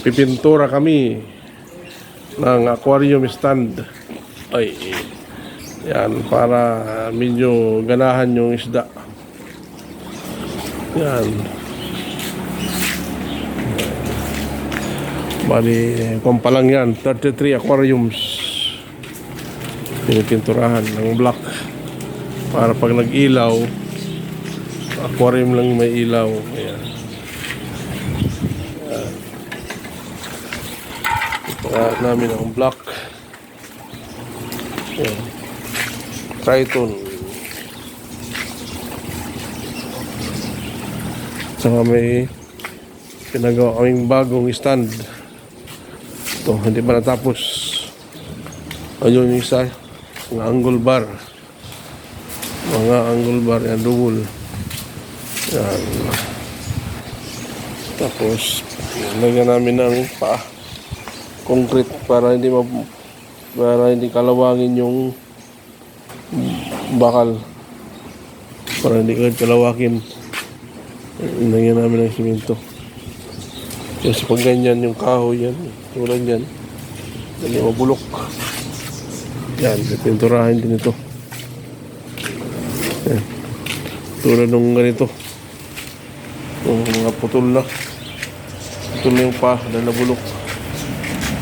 pipintura kami ng aquarium stand. Ay, yan, para medyo ganahan yung isda. Yan. Bali, kung pa lang yan, 33 aquariums pinipinturahan ng black para pag nag-ilaw, aquarium lang may ilaw. Ayan. Ito namin ang black. Ayan. Triton. Saka may pinagawa kaming bagong stand. Ito, hindi pa natapos. Ayun yung isa, mga angle bar. Mga angle bar, yan, double. Yan. Tapos, lagyan namin ng concrete para hindi kalawangin yung bakal. Para hindi kalawakin. Lagyan namin ng simento. Kasi pag ganyan yung kahoy yan, tulad yan, hindi mabulok. Yan, pinturahin din ito. Yan. Tulad nung ganito. Yung mga putol na. Putol na yung dahil nabulok.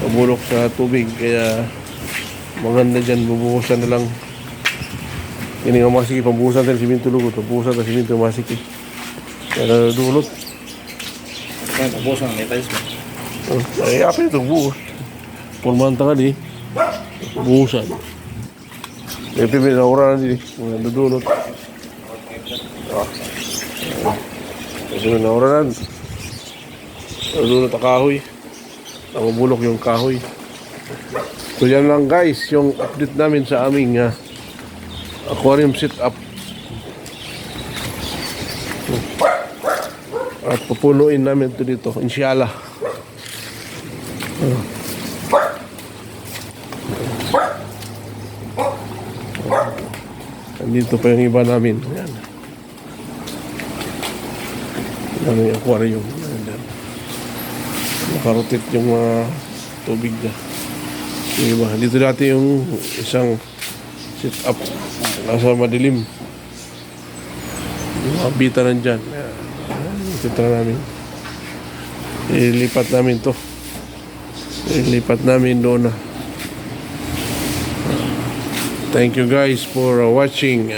Mabulok sa tubig, kaya maganda dyan, bubuhusan na lang. Hindi nga masiki, pambuhusan tayo simento lugot, pambuhusan tayo simento masiki. Kaya dulot. Kaya nabusan ang metals mo. Ay, apa ito, buhos. Pulman tangali. Buhusan. May pipi na ura na din. Mga dudulot. Kasi may naura na. Dudulot ang kahoy. Ang mabulok yung kahoy. So yan lang guys, yung update namin sa aming aquarium setup. At pupunuin namin ito dito, inshallah. Andito pa yung iba namin. Ayan. Ano yung aquarium. Ayan. Nakarotate yung mga tubig na. Yung iba. Dito dati yung isang setup. Nasa madilim. Yung mga bita nandyan. Ayan. Titra namin. Ilipat namin to. Ilipat namin doon na. Thank you guys for watching.